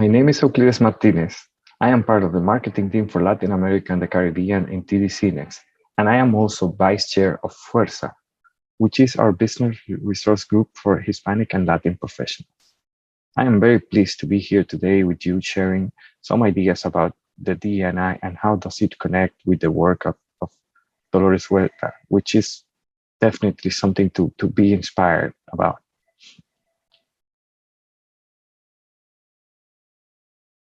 My name is Euclides Martinez. I am part of the marketing team for Latin America and the Caribbean in TD Next, and I am also vice chair of Huerta, which is our business resource group for Hispanic and Latin professionals. I am very pleased to be here today with you sharing some ideas about the DNI and how does it connect with the work of Dolores Huerta, which is definitely something to be inspired about.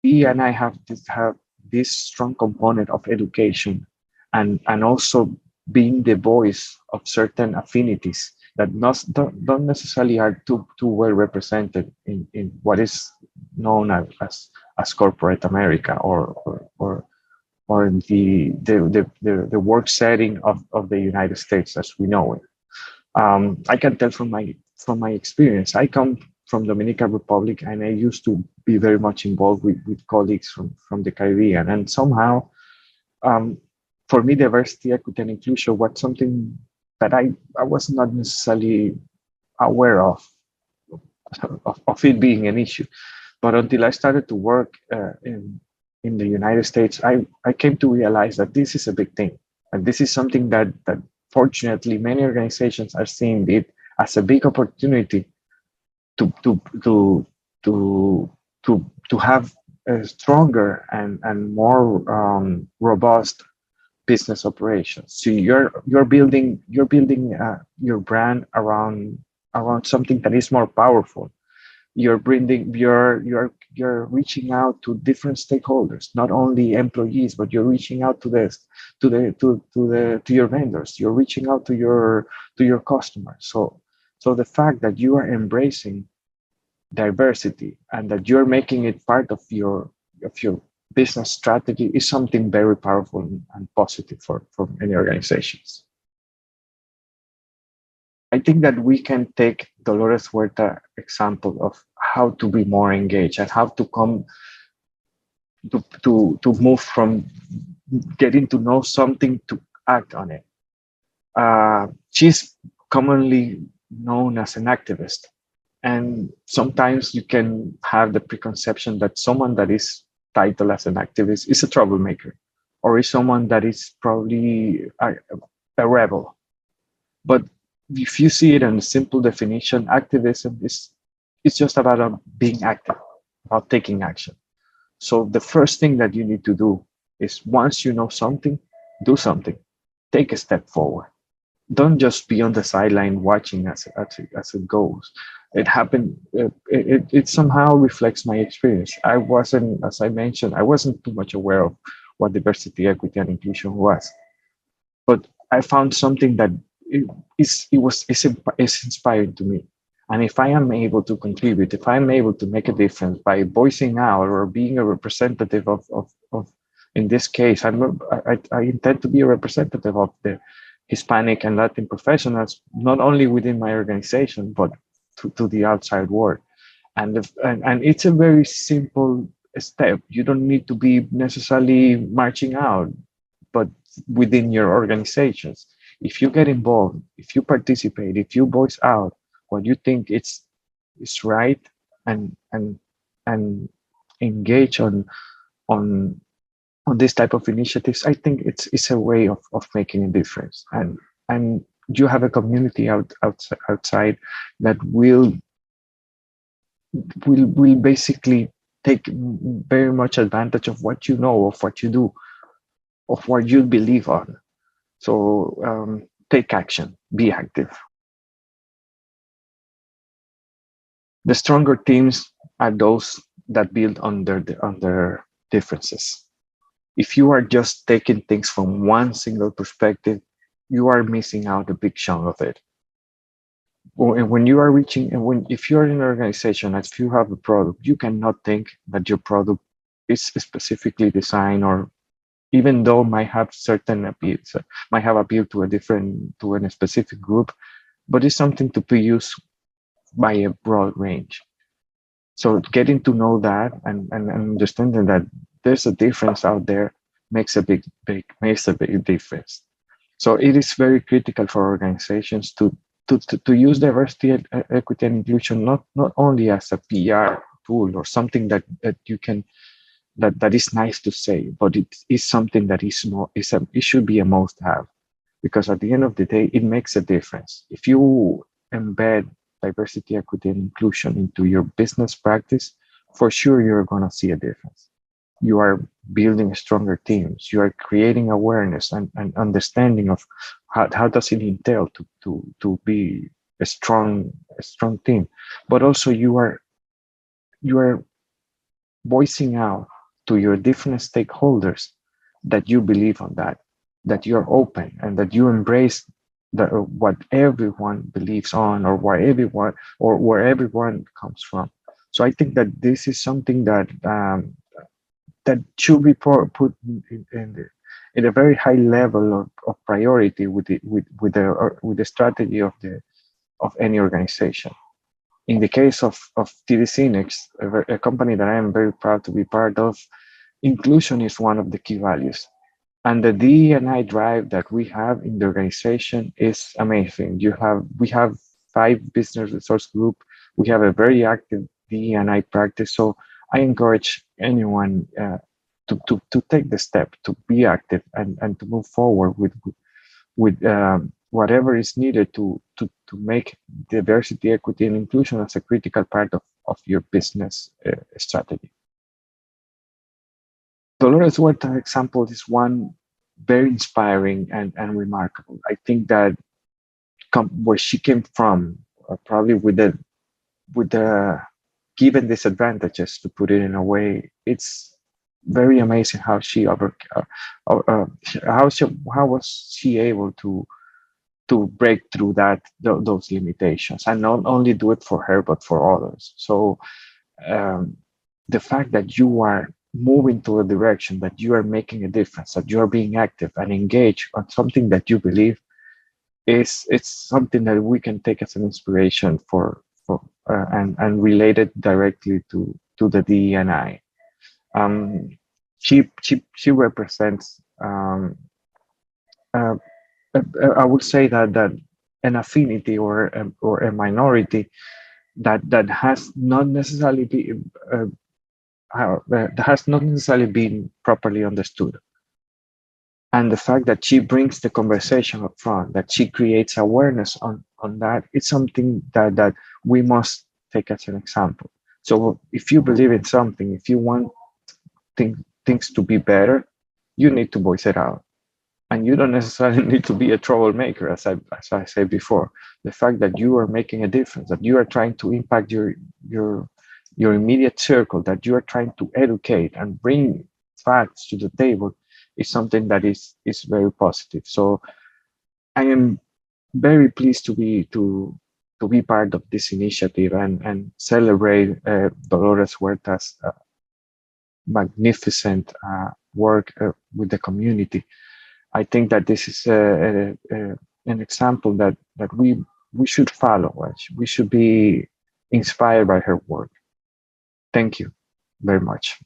DNI have this strong component of education and also being the voice of certain affinities that don't necessarily are too well represented in what is known as corporate America or in the work setting of the United States as we know it. I can tell from my experience. I come from Dominican Republic, and I used to be very much involved with colleagues from the Caribbean. And somehow, um, for me, diversity, equity, and inclusion was something that I was not necessarily aware of it being an issue. But until I started to work in the United States, I came to realize that this is a big thing. And this is something that fortunately many organizations are seeing it as a big opportunity to to to to to have a stronger and more robust business operations. So you're building your brand around something that is more powerful. You're reaching out to different stakeholders, not only employees, but you're reaching out to your vendors. You're reaching out to your customers. So the fact that you are embracing diversity and that you're making it part of your business strategy is something very powerful and positive for many organizations. I think that we can take Dolores Huerta example of how to be more engaged and how to come to move from getting to know something to act on it. She's commonly known as an activist, and sometimes you can have the preconception that someone that is titled as an activist is a troublemaker or is someone that is probably a rebel. But if you see it in a simple definition, activism is it's just about being active, about taking action. So the first thing that you need to do is once you know something, do something. Take a step forward. Don't just be on the sideline watching as it goes. It happened. It somehow reflects my experience. I wasn't, as I mentioned, I wasn't too much aware of what diversity, equity, and inclusion was. But I found something that is inspiring to me. And if I am able to contribute, if I'm able to make a difference by voicing out or being a representative of in this case, I intend to be a representative of the Hispanic and Latin professionals, not only within my organization, but to the outside world. And it's a very simple step. You don't need to be necessarily marching out, but within your organizations. If you get involved, if you participate, if you voice out what you think is right and and engage on on this type of initiatives, I think it's a way of making a difference. And you have a community outside that will basically take very much advantage of what you know, of what you do, of what you believe on. So take action, be active. The stronger teams are those that build on their differences. If you are just taking things from one single perspective, you are missing out a big chunk of it. When you are reaching, and when if you're in an organization, if you have a product, you cannot think that your product is specifically designed, or even though might have certain appeals, might have appeal to a specific group, but it's something to be used by a broad range. So getting to know that and understanding that there's a difference out there makes a big difference. So it is very critical for organizations to use diversity, equity, and inclusion not only as a PR tool or something that you can that is nice to say, but it is something that is more it should be a must have, because at the end of the day it makes a difference. If you embed diversity, equity, and inclusion into your business practice, for sure you're going to see a difference. You are building stronger teams, you are creating awareness and understanding of how does it entail to be a strong team, but also you are voicing out to your different stakeholders that you believe on that you're open and that you embrace what everyone believes on, or why everyone or where everyone comes from. So I think that this is something that should be put in a very high level of priority with the strategy of any organization. In the case of TD Cinex, a company that I am very proud to be part of, inclusion is one of the key values. And the D&I drive that we have in the organization is amazing. We have 5 business resource group. We have a very active D&I practice. So I encourage anyone to take the step to be active and to move forward with whatever is needed to make diversity, equity, and inclusion as a critical part of your business strategy. Dolores Huerta example is one very inspiring and remarkable. I think that where she came from, probably with the given disadvantages, to put it in a way, it's very amazing how she over how was she able to break through those limitations and not only do it for her but for others. So um, the fact that you are moving to a direction, that you are making a difference, that you are being active and engaged on something that you believe is it's something that we can take as an inspiration and relate it directly to the DEI. Um, she represents uh, I would say that an affinity or a minority that has not necessarily been that has not necessarily been properly understood. And the fact that she brings the conversation up front, that she creates awareness on that, it's something that we must take as an example. So if you believe in something, if you want things to be better, you need to voice it out. And you don't necessarily need to be a troublemaker, as I said before. The fact that you are making a difference, that you are trying to impact your immediate circle, that you are trying to educate and bring facts to the table, is something that is very positive. So I am very pleased to be part of this initiative and celebrate Dolores Huerta's magnificent work with the community. I think that this is an example that we should follow. We should be inspired by her work. Thank you very much.